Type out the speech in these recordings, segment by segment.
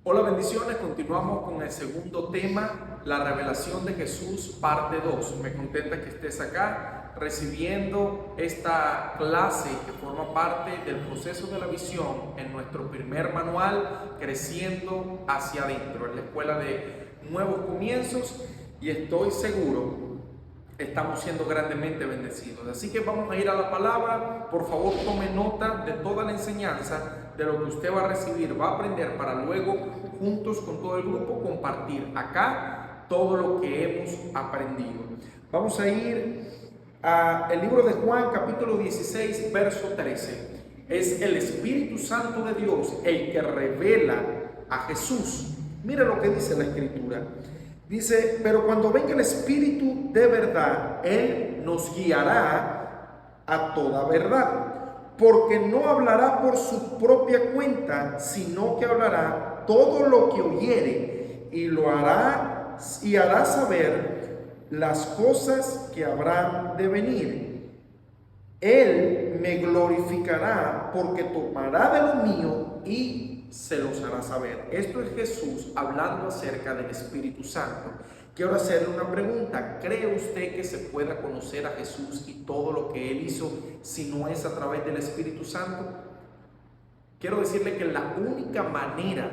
Hola, bendiciones. Continuamos con el segundo tema, la revelación de Jesús, parte 2. Me contenta que estés acá recibiendo esta clase que forma parte del proceso de la visión en nuestro primer manual, Creciendo hacia adentro, en la escuela de nuevos comienzos, y estoy seguro estamos siendo grandemente bendecidos. Así que vamos a ir a la palabra. Por favor, tome nota de toda la enseñanza, de lo que usted va a recibir, va a aprender, para luego juntos con todo el grupo compartir acá todo lo que hemos aprendido. Vamos a ir al libro de Juan, capítulo 16, verso 13. Es el Espíritu Santo de Dios el que revela a Jesús. Mira lo que dice la Escritura. Dice: pero cuando venga el Espíritu de verdad, Él nos guiará a toda verdad, porque no hablará por su propia cuenta, sino que hablará todo lo que oyere, y lo hará y hará saber las cosas que habrán de venir. Él me glorificará, porque tomará de lo mío y se los hará saber. Esto es Jesús hablando acerca del Espíritu Santo. Quiero hacerle una pregunta. ¿Cree usted que se pueda conocer a Jesús y todo lo que Él hizo si no es a través del Espíritu Santo? Quiero decirle que la única manera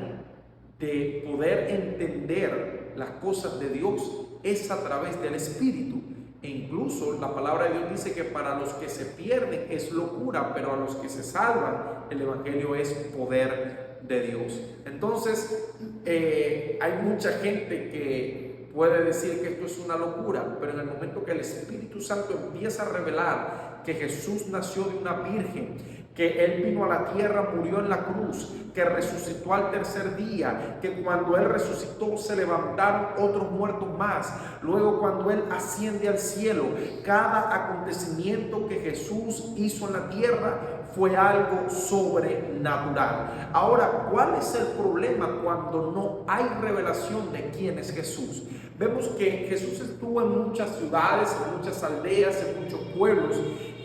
de poder entender las cosas de Dios es a través del Espíritu. E incluso la palabra de Dios dice que para los que se pierden es locura, pero a los que se salvan el Evangelio es poder de Dios. Entonces hay mucha gente que puede decir que esto es una locura, pero en el momento que el Espíritu Santo empieza a revelar que Jesús nació de una virgen, que Él vino a la tierra, murió en la cruz, que resucitó al tercer día, que cuando Él resucitó se levantaron otros muertos más, luego cuando Él asciende al cielo, cada acontecimiento que Jesús hizo en la tierra fue algo sobrenatural. Ahora, ¿cuál es el problema cuando no hay revelación de quién es Jesús? Vemos que Jesús estuvo en muchas ciudades, en muchas aldeas, en muchos pueblos,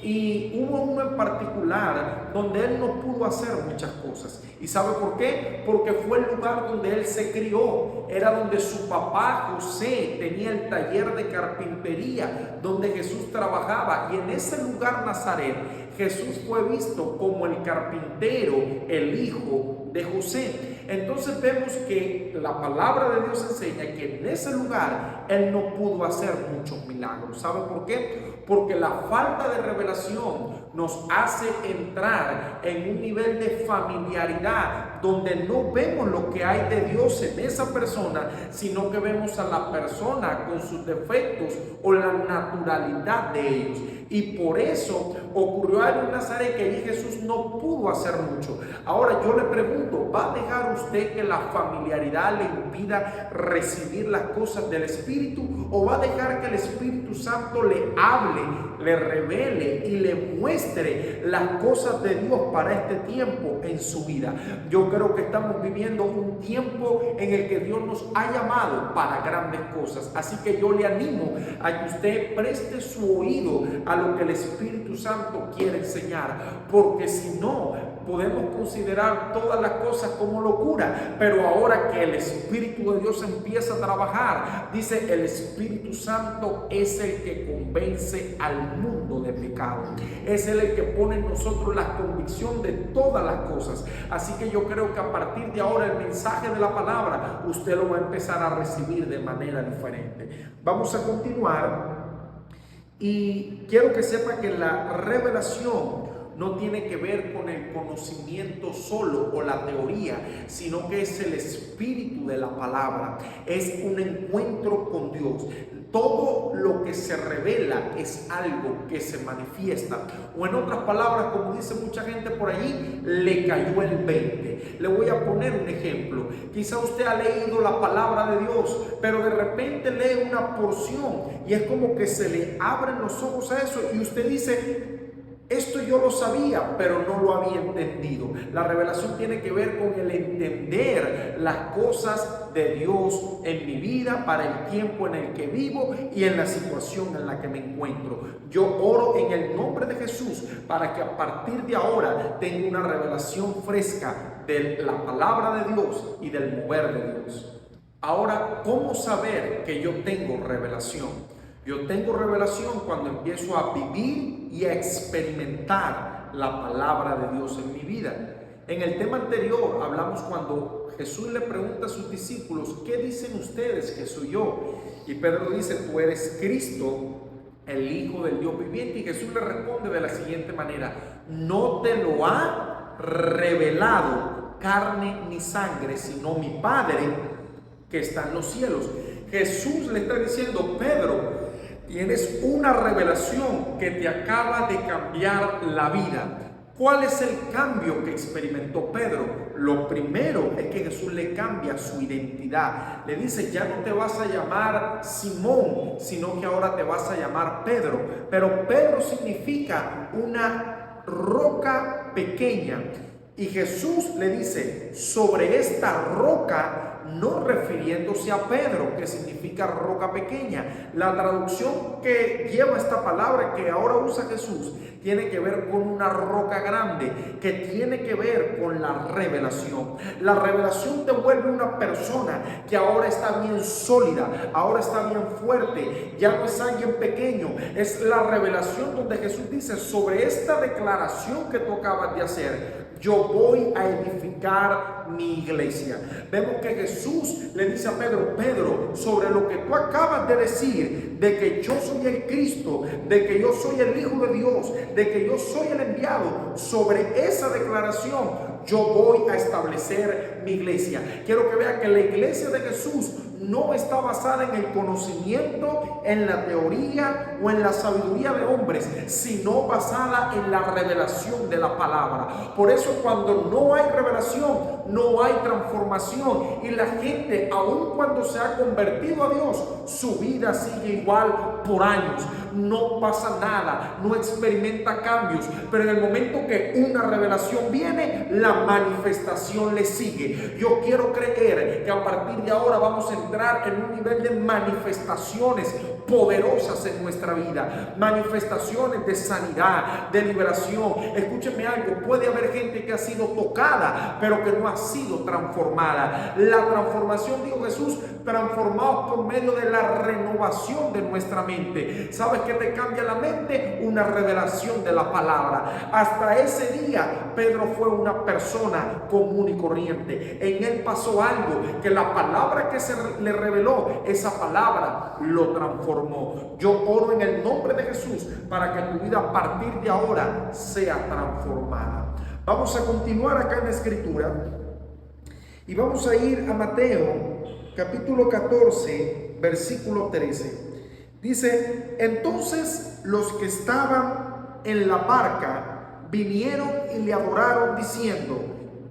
y hubo uno en particular donde Él no pudo hacer muchas cosas. ¿Y sabe por qué? Porque fue el lugar donde Él se crió. Era donde su papá José tenía el taller de carpintería, donde Jesús trabajaba. Y en ese lugar, Nazaret, Jesús fue visto como el carpintero, el hijo de José. Entonces vemos que la palabra de Dios enseña que en ese lugar Él no pudo hacer muchos milagros. ¿Sabe por qué? Porque la falta de revelación nos hace entrar en un nivel de familiaridad donde no vemos lo que hay de Dios en esa persona, sino que vemos a la persona con sus defectos o la naturalidad de ellos. Y por eso ocurrió algo en Nazaret, que allí Jesús no pudo hacer mucho. Ahora yo le pregunto, ¿va a dejar usted que la familiaridad le impida recibir las cosas del Espíritu? ¿O va a dejar que el Espíritu Santo le hable, le revele y le muestre las cosas de Dios para este tiempo en su vida? Yo creo que estamos viviendo un tiempo en el que Dios nos ha llamado para grandes cosas. Así que yo le animo a que usted preste su oído a lo que el Espíritu Santo quiere enseñar, porque si no, podemos considerar todas las cosas como locura. Pero ahora que el Espíritu de Dios empieza a trabajar, dice: el Espíritu Santo es el que convence al mundo de pecado, es Él el que pone en nosotros la convicción de todas las cosas. Así que yo creo que a partir de ahora el mensaje de la palabra usted lo va a empezar a recibir de manera diferente. Vamos a continuar. Y quiero que sepa que la revelación no tiene que ver con el conocimiento solo o la teoría, sino que es el espíritu de la palabra. Es un encuentro con Dios. Todo lo que se revela es algo que se manifiesta. O en otras palabras, como dice mucha gente por allí, le cayó el 20. Le voy a poner un ejemplo. Quizá usted ha leído la palabra de Dios, pero de repente lee una porción y es como que se le abren los ojos a eso y usted dice: Esto yo lo sabía, pero no lo había entendido. La revelación tiene que ver con el entender las cosas de Dios en mi vida, para el tiempo en el que vivo y en la situación en la que me encuentro. Yo oro en el nombre de Jesús para que a partir de ahora tenga una revelación fresca de la palabra de Dios y del mover de Dios. Ahora, ¿cómo saber que yo tengo revelación? Yo tengo revelación cuando empiezo a vivir y a experimentar la palabra de Dios en mi vida. En el tema anterior hablamos cuando Jesús le pregunta a sus discípulos, ¿qué dicen ustedes que soy yo? Y Pedro dice, tú eres Cristo, el Hijo del Dios viviente. Y Jesús le responde de la siguiente manera, no te lo ha revelado carne ni sangre, sino mi Padre que está en los cielos. Jesús le está diciendo, Pedro, tienes una revelación que te acaba de cambiar la vida. ¿Cuál es el cambio que experimentó Pedro? Lo primero es que Jesús le cambia su identidad. Le dice, ya no te vas a llamar Simón, sino que ahora te vas a llamar Pedro. Pero Pedro significa una roca pequeña. Y Jesús le dice, sobre esta roca, no refiriéndose a Pedro, que significa roca pequeña. La traducción que lleva esta palabra que ahora usa Jesús tiene que ver con una roca grande, que tiene que ver con la revelación. La revelación te vuelve una persona que ahora está bien sólida, ahora está bien fuerte, ya no es alguien pequeño. Es la revelación donde Jesús dice, sobre esta declaración que tú acabas de hacer, yo voy a edificar mi iglesia. Vemos que Jesús le dice a Pedro, Pedro, sobre lo que tú acabas de decir, de que yo soy el Cristo, de que yo soy el Hijo de Dios, de que yo soy el enviado, sobre esa declaración yo voy a establecer mi iglesia. Quiero que vean que la iglesia de Jesús no está basada en el conocimiento, en la teoría o en la sabiduría de hombres, sino basada en la revelación de la palabra. Por eso cuando no hay revelación, no hay transformación, y la gente, aun cuando se ha convertido a Dios, su vida sigue igual por años. No pasa nada, no experimenta cambios, pero en el momento que una revelación viene, la manifestación le sigue. Yo quiero creer que a partir de ahora vamos a entrar en un nivel de manifestaciones poderosas en nuestra vida, manifestaciones de sanidad, de liberación. Escúcheme algo, puede haber gente que ha sido tocada, pero que no ha sido transformada. La transformación, dijo Jesús, transformados por medio de la renovación de nuestra mente. ¿Sabes qué te cambia la mente? Una revelación de la palabra. Hasta ese día, Pedro fue una persona común y corriente. En él pasó algo, que la palabra que se le reveló, esa palabra lo transformó. Yo oro en el nombre de Jesús para que tu vida a partir de ahora sea transformada. Vamos a continuar acá en la escritura y vamos a ir a Mateo capítulo 14 versículo 13. Dice, entonces los que estaban en la barca vinieron y le adoraron diciendo,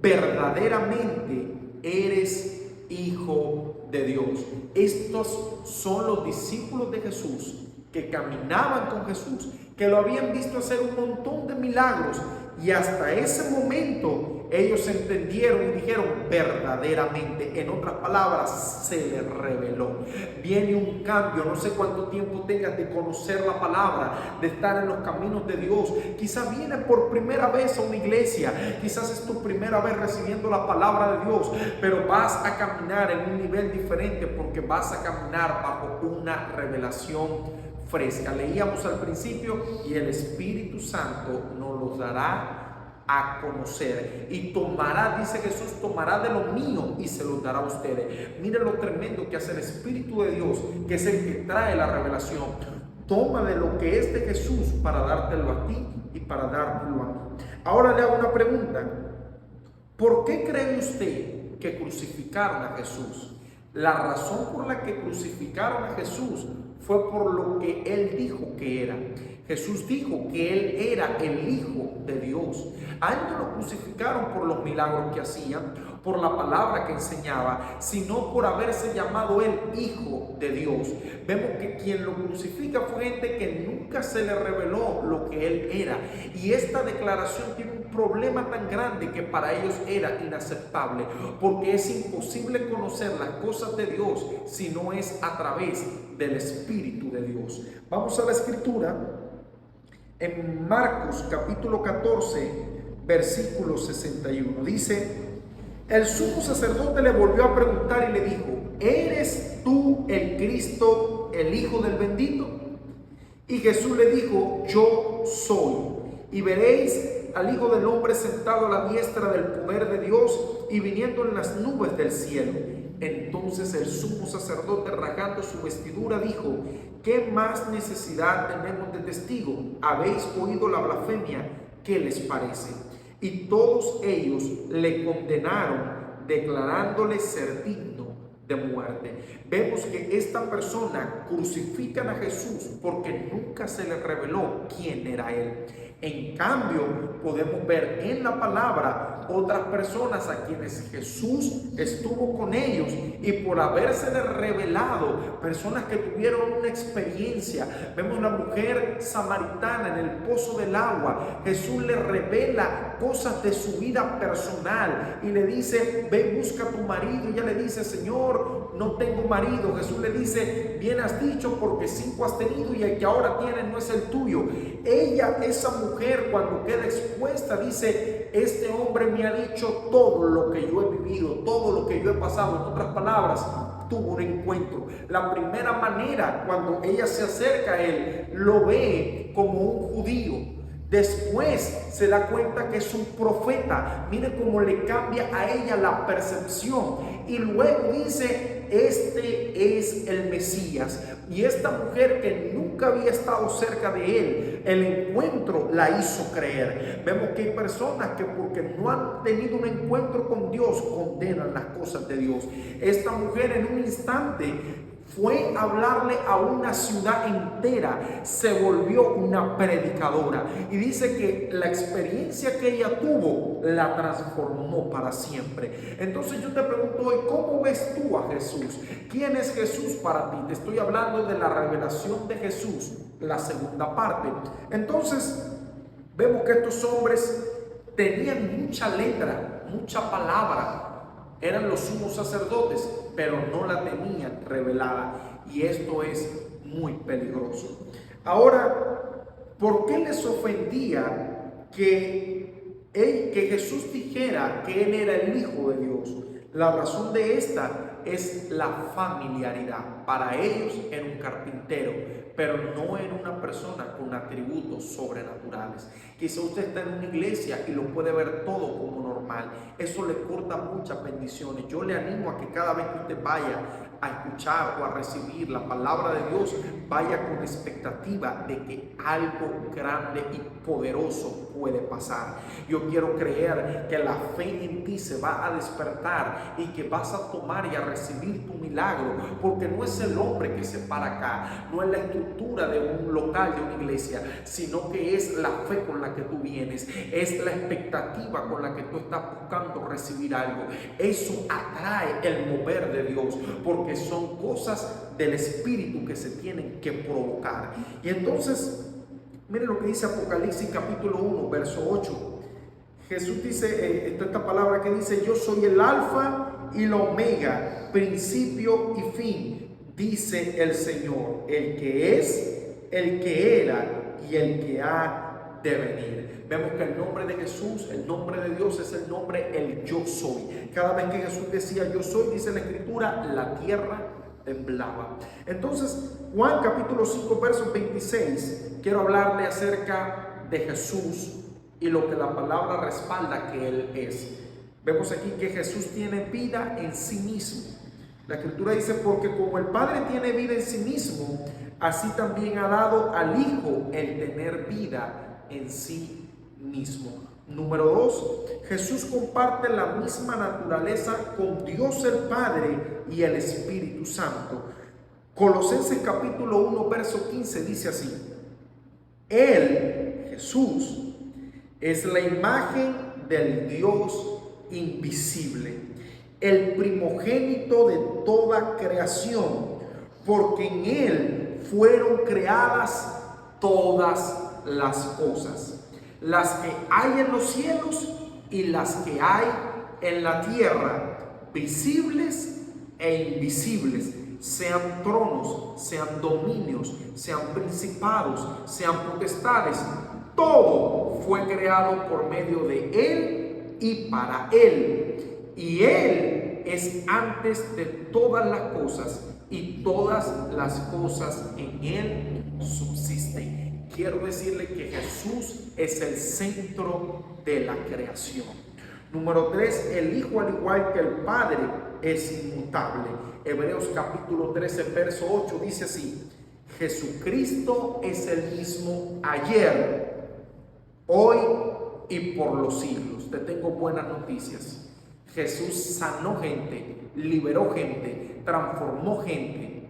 verdaderamente eres Hijo de Dios. Estos son los discípulos de Jesús que caminaban con Jesús, que lo habían visto hacer un montón de milagros, y hasta ese momento ellos entendieron y dijeron verdaderamente. En otras palabras, se les reveló. Viene un cambio. No sé cuánto tiempo tengas de conocer la palabra, de estar en los caminos de Dios. Quizás vienes por primera vez a una iglesia, quizás es tu primera vez recibiendo la palabra de Dios, pero vas a caminar en un nivel diferente porque vas a caminar bajo una revelación fresca. Leíamos al principio, y el Espíritu Santo nos los dará a conocer, y tomará, dice Jesús, tomará de lo mío y se los dará a ustedes. Miren lo tremendo que hace el Espíritu de Dios, que es el que trae la revelación. Toma de lo que es de Jesús para dártelo a ti y para dártelo a mí. Ahora le hago una pregunta. ¿Por qué cree usted que crucificaron a Jesús? La razón por la que crucificaron a Jesús fue por lo que él dijo que era. Jesús dijo que él era el Hijo de Dios. A él no lo crucificaron por los milagros que hacían, por la palabra que enseñaba, sino por haberse llamado él Hijo de Dios. Vemos que quien lo crucifica fue gente que nunca se le reveló lo que él era. Y esta declaración tiene un problema tan grande que para ellos era inaceptable, porque es imposible conocer las cosas de Dios si no es a través del Espíritu de Dios. Vamos a la escritura en Marcos capítulo 14, versículo 61. Dice: el sumo sacerdote le volvió a preguntar y le dijo: ¿eres tú el Cristo, el Hijo del bendito? Y Jesús le dijo: yo soy. Y veréis al Hijo del Hombre sentado a la diestra del poder de Dios y viniendo en las nubes del cielo. Entonces el sumo sacerdote, rasgando su vestidura, dijo: ¿qué más necesidad tenemos de testigo? ¿Habéis oído la blasfemia? ¿Qué les parece? Y todos ellos le condenaron, declarándole ser digno de muerte. Vemos que esta persona crucifican a Jesús porque nunca se le reveló quién era él. En cambio, podemos ver en la palabra otras personas a quienes Jesús estuvo con ellos y por haberse revelado, personas que tuvieron una experiencia. Vemos la mujer samaritana en el pozo del agua. Jesús le revela cosas de su vida personal y le dice: ve, busca a tu marido. Y ella le dice: Señor, no tengo marido. Jesús le dice: bien has dicho, porque 5 has tenido y el que ahora tienes no es el tuyo. Ella, esa mujer, cuando queda expuesta, dice: este hombre me ha dicho todo lo que yo he vivido, todo lo que yo he pasado. En otras palabras, tuvo un encuentro. La primera manera, cuando ella se acerca a él, lo ve como un judío. Después se da cuenta que es un profeta. Mire cómo le cambia a ella la percepción. Y luego dice: este es el Mesías. Y esta mujer que nunca había estado cerca de él, el encuentro la hizo creer. Vemos que hay personas que porque no han tenido un encuentro con Dios, condenan las cosas de Dios. Esta mujer en un instante fue a hablarle a una ciudad entera, se volvió una predicadora. Y dice que la experiencia que ella tuvo la transformó para siempre. Entonces yo te pregunto hoy: ¿cómo ves tú a Jesús? ¿Quién es Jesús para ti? Te estoy hablando de la revelación de Jesús, la segunda parte. Entonces vemos que estos hombres tenían mucha letra, mucha palabra. Eran los sumos sacerdotes, pero no la tenían revelada. Y esto es muy peligroso. Ahora, ¿por qué les ofendía que Jesús dijera que él era el Hijo de Dios? La razón de esta es la familiaridad. Para ellos era un carpintero, pero no era una persona con atributos sobrenaturales. Quizá usted está en una iglesia y lo puede ver todo como normal. Eso le corta muchas bendiciones. Yo le animo a que cada vez que usted vaya a escuchar o a recibir la palabra de Dios, vaya con expectativa de que algo grande y poderoso puede pasar. Yo quiero creer que la fe en ti se va a despertar y que vas a tomar y a recibir tu milagro, porque no es el hombre que se para acá, no es la estructura de un local, de una iglesia, sino que es la fe con la que tú vienes, es la expectativa con la que tú estás buscando recibir algo. Eso atrae el mover de Dios, porque son cosas del Espíritu que se tienen que provocar. Y entonces, miren lo que dice Apocalipsis capítulo 1, verso 8. Jesús dice, esta palabra que dice: yo soy el alfa y la omega, principio y fin, dice el Señor, el que es, el que era y el que ha de venir. Vemos que el nombre de Jesús, el nombre de Dios, es el nombre, el yo soy. Cada vez que Jesús decía yo soy, dice la Escritura, la tierra temblaba. Entonces, Juan capítulo 5, verso 26, quiero hablarle acerca de Jesús y lo que la palabra respalda que Él es. Vemos aquí que Jesús tiene vida en sí mismo. La Escritura dice: porque como el Padre tiene vida en sí mismo, así también ha dado al Hijo el tener vida en sí mismo. Número 2, Jesús comparte la misma naturaleza con Dios el Padre y el Espíritu Santo. Colosenses capítulo 1, verso 15 dice así: Él, Jesús, es la imagen del Dios invisible, el primogénito de toda creación, porque en Él fueron creadas todas las cosas, las que hay en los cielos y las que hay en la tierra, visibles e invisibles, sean tronos, sean dominios, sean principados, sean potestades. Todo fue creado por medio de Él y para Él. Y Él es antes de todas las cosas, y todas las cosas en Él subsisten. Quiero decirle que Jesús es el centro de la creación. Número 3, el Hijo, al igual que el Padre, es inmutable. Hebreos capítulo 13, verso 8 dice así: Jesucristo es el mismo ayer, hoy y por los siglos. Te tengo buenas noticias. Jesús sanó gente, liberó gente, transformó gente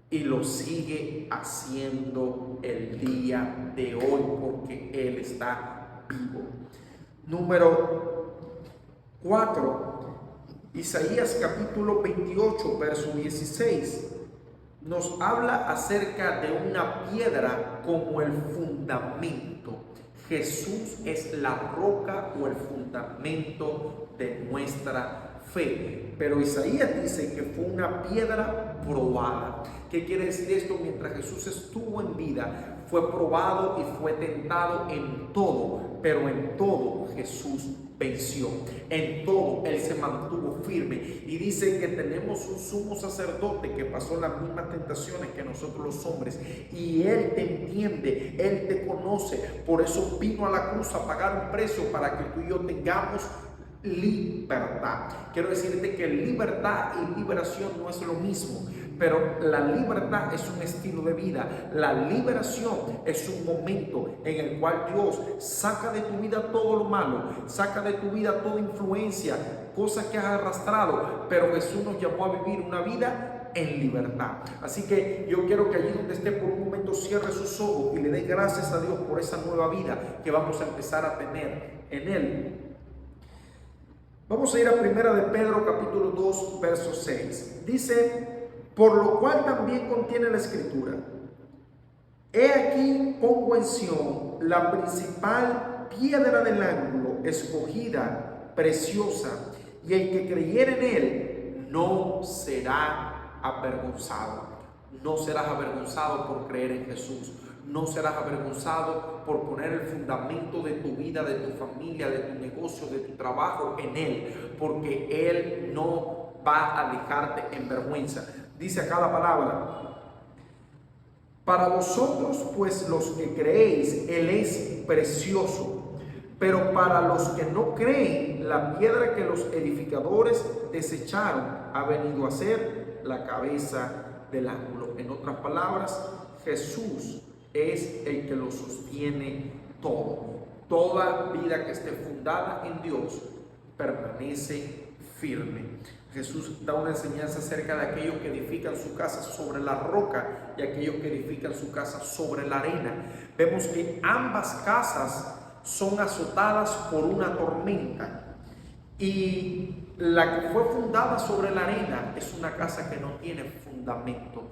y lo sigue haciendo el día de hoy porque Él está vivo. Número 4, Isaías capítulo 28, verso 16, nos habla acerca de una piedra como el fundamento. Jesús es la roca o el fundamento de nuestra fe. Pero Isaías dice que fue una piedra probada. ¿Qué quiere decir esto? Mientras Jesús estuvo en vida, fue probado y fue tentado en todo, pero en todo Jesús venció. En todo Él se mantuvo firme. Y dice que tenemos un sumo sacerdote que pasó las mismas tentaciones que nosotros los hombres, y Él te entiende, Él te conoce. Por eso vino a la cruz a pagar un precio para que tú y yo tengamos libertad. Quiero decirte que libertad y liberación no es lo mismo, pero la libertad es un estilo de vida. La liberación es un momento en el cual Dios saca de tu vida todo lo malo, saca de tu vida toda influencia, cosas que has arrastrado, pero Jesús nos llamó a vivir una vida en libertad. Así que yo quiero que allí donde esté por un momento cierre sus ojos y le dé gracias a Dios por esa nueva vida que vamos a empezar a tener en Él. Vamos a ir a Primera de Pedro capítulo 2, verso 6. Dice: por lo cual también contiene la Escritura: he aquí pongo en Sión la principal piedra del ángulo, escogida, preciosa, y el que creyere en Él no será avergonzado. No serás avergonzado por creer en Jesús. No serás avergonzado por poner el fundamento de tu vida, de tu familia, de tu negocio, de tu trabajo en Él, porque Él no va a dejarte en vergüenza. Dice acá la palabra: para vosotros pues los que creéis, Él es precioso, pero para los que no creen, la piedra que los edificadores desecharon ha venido a ser la cabeza del ángulo. En otras palabras, Jesús es el que lo sostiene todo. Toda vida que esté fundada en Dios permanece firme. Jesús da una enseñanza acerca de aquellos que edifican su casa sobre la roca y aquellos que edifican su casa sobre la arena. Vemos que ambas casas son azotadas por una tormenta, y la que fue fundada sobre la arena es una casa que no tiene fundamento,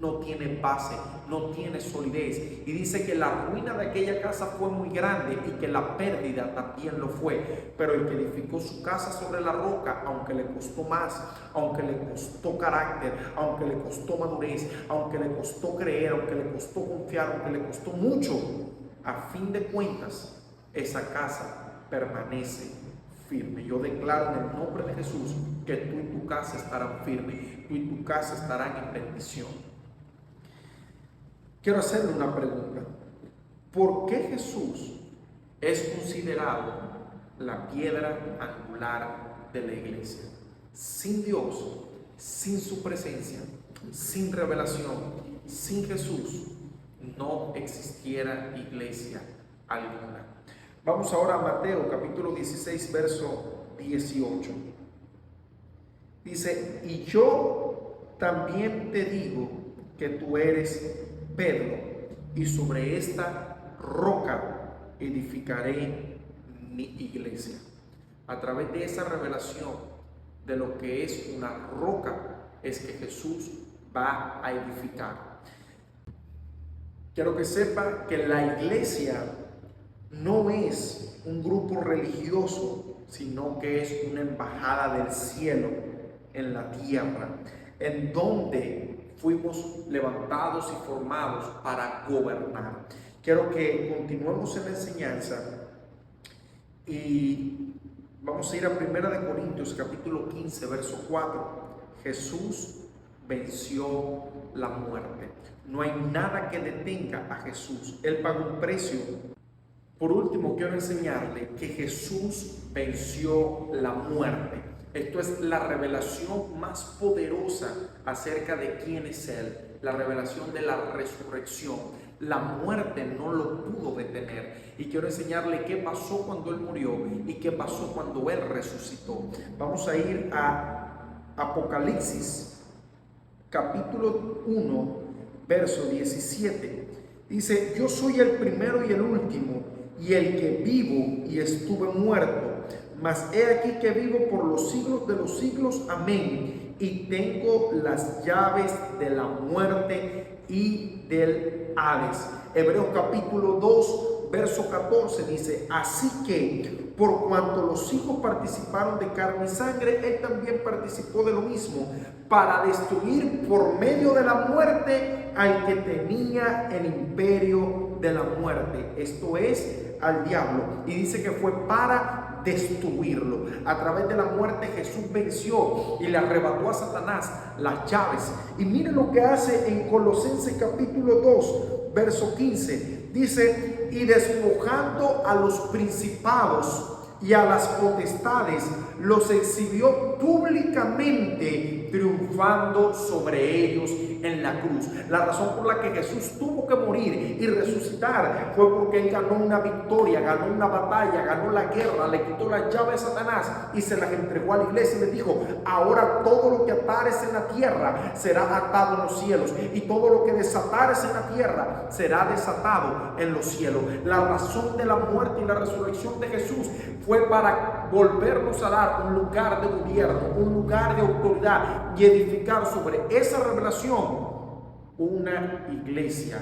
no tiene base, no tiene solidez. Y dice que la ruina de aquella casa fue muy grande y que la pérdida también lo fue. Pero el que edificó su casa sobre la roca, aunque le costó más, aunque le costó carácter, aunque le costó madurez, aunque le costó creer, aunque le costó confiar, aunque le costó mucho, a fin de cuentas, esa casa permanece firme. Yo declaro en el nombre de Jesús que tú y tu casa estarán firmes, tú y tu casa estarán en bendición. Quiero hacerle una pregunta: ¿por qué Jesús es considerado la piedra angular de la iglesia? Sin Dios, sin su presencia, sin revelación, sin Jesús, no existiera iglesia alguna. Vamos ahora a Mateo capítulo 16, verso 18. Dice: y yo también te digo que tú eres Pedro, y sobre esta roca edificaré mi iglesia. A través de esa revelación de lo que es una roca es que Jesús va a edificar. Quiero que sepa que la iglesia no es un grupo religioso, sino que es una embajada del cielo en la tierra, en donde fuimos levantados y formados para gobernar. Quiero que continuemos en la enseñanza y vamos a ir a 1 Corintios capítulo 15, verso 4. Jesús venció la muerte. No hay nada que detenga a Jesús. Él pagó un precio. Por último, quiero enseñarle que Jesús venció la muerte. Esto es la revelación más poderosa acerca de quién es Él. La revelación de la resurrección. La muerte no lo pudo detener. Y quiero enseñarle qué pasó cuando Él murió y qué pasó cuando Él resucitó. Vamos a ir a Apocalipsis, capítulo 1, verso 17. Dice: yo soy el primero y el último, y el que vivo y estuve muerto. Mas he aquí que vivo por los siglos de los siglos. Amén. Y tengo las llaves de la muerte y del Hades. Hebreos capítulo 2, verso 14 dice: así que por cuanto los hijos participaron de carne y sangre, Él también participó de lo mismo, para destruir por medio de la muerte al que tenía el imperio de la muerte, esto es, al diablo. Y dice que fue para destruirlo. A través de la muerte Jesús venció y le arrebató a Satanás las llaves. Y miren lo que hace en Colosenses capítulo 2, verso 15. Dice: y despojando a los principados y a las potestades, los exhibió públicamente, triunfando sobre ellos en la cruz. La razón por la que Jesús tuvo que morir y resucitar fue porque Él ganó una victoria, ganó una batalla, ganó la guerra, le quitó las llaves a Satanás y se las entregó a la iglesia y le dijo: ahora todo lo que atares en la tierra será atado en los cielos, y todo lo que desatares en la tierra será desatado en los cielos. La razón de la muerte y la resurrección de Jesús fue para volvernos a dar un lugar de gobierno, un lugar de autoridad, y edificar sobre esa revelación una iglesia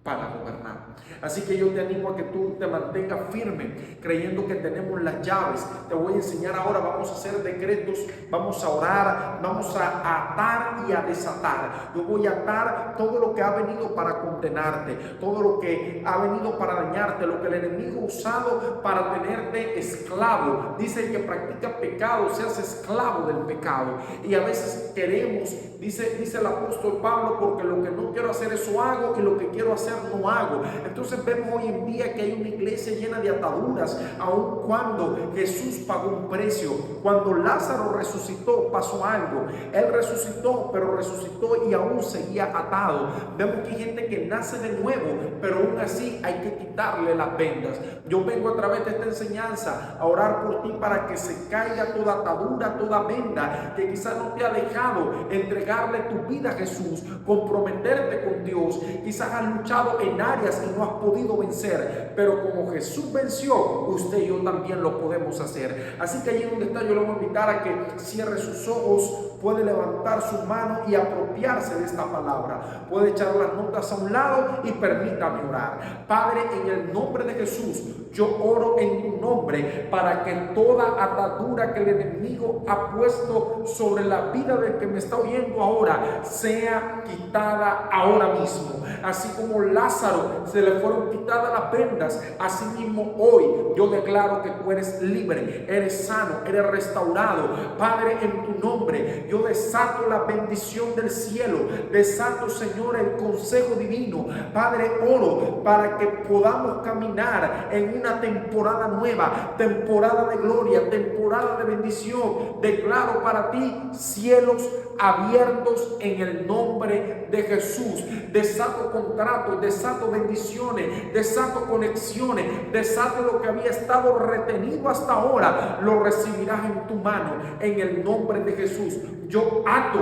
para gobernar. Así que yo te animo a que tú te mantengas firme, creyendo que tenemos las llaves. Te voy a enseñar ahora, vamos a hacer decretos, vamos a orar, vamos a atar y a desatar. Yo voy a atar todo lo que ha venido para condenarte, todo lo que ha venido para dañarte, lo que el enemigo ha usado para tenerte esclavo. Dice: el que practica pecado se hace esclavo del pecado. Y a veces queremos, dice el apóstol Pablo, porque lo que no quiero hacer eso hago, y lo que quiero hacer no hago. Entonces vemos hoy en día que hay una iglesia llena de ataduras, aun cuando Jesús pagó un precio. Cuando Lázaro resucitó pasó algo. Él resucitó, pero resucitó y aún seguía atado. Vemos que hay gente que nace de nuevo, pero aún así hay que quitarle las vendas. Yo vengo a través de esta enseñanza a orar por ti para que se caiga toda atadura, toda venda que quizás no te ha dejado entregarle tu vida a Jesús, comprometerte con Dios. Quizás has luchado en áreas que no has podido vencer, pero como Jesús venció, usted y yo también lo podemos hacer. Así que allí donde está, yo le voy a invitar a que cierre sus ojos, puede levantar su mano y apropiarse de esta palabra, puede echar las notas a un lado y permítame orar. Padre, en el nombre de Jesús, yo oro en tu nombre para que toda atadura que el enemigo ha puesto sobre la vida del que me está oyendo ahora sea quitada ahora mismo. Así como Lázaro se le fueron quitadas las vendas, así mismo hoy yo declaro que tú eres libre, eres sano, eres restaurado. Padre, en tu nombre yo desato la bendición del cielo, desato, Señor, el consejo divino. Padre, oro para que podamos caminar en una temporada nueva, temporada de gloria, temporada de bendición. Declaro para ti cielos abiertos en el nombre de Jesús. Desato contratos, desato bendiciones, desato conexiones, desato lo que había estado retenido hasta ahora, lo recibirás en tu mano en el nombre de Jesús. Yo ato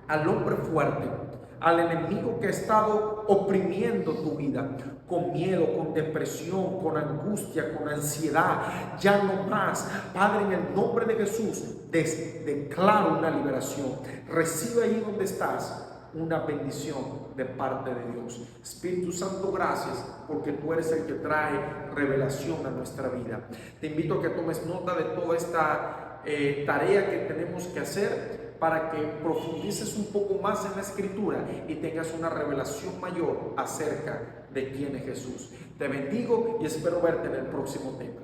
al hombre fuerte, al enemigo que ha estado oprimiendo tu vida, con miedo, con depresión, con angustia, con ansiedad. Ya no más. Padre, en el nombre de Jesús, declaro una liberación. Recibe ahí donde estás una bendición de parte de Dios. Espíritu Santo, gracias porque tú eres el que trae revelación a nuestra vida. Te invito a que tomes nota de toda esta tarea que tenemos que hacer para que profundices un poco más en la Escritura y tengas una revelación mayor acerca de quién es Jesús. Te bendigo y espero verte en el próximo tema.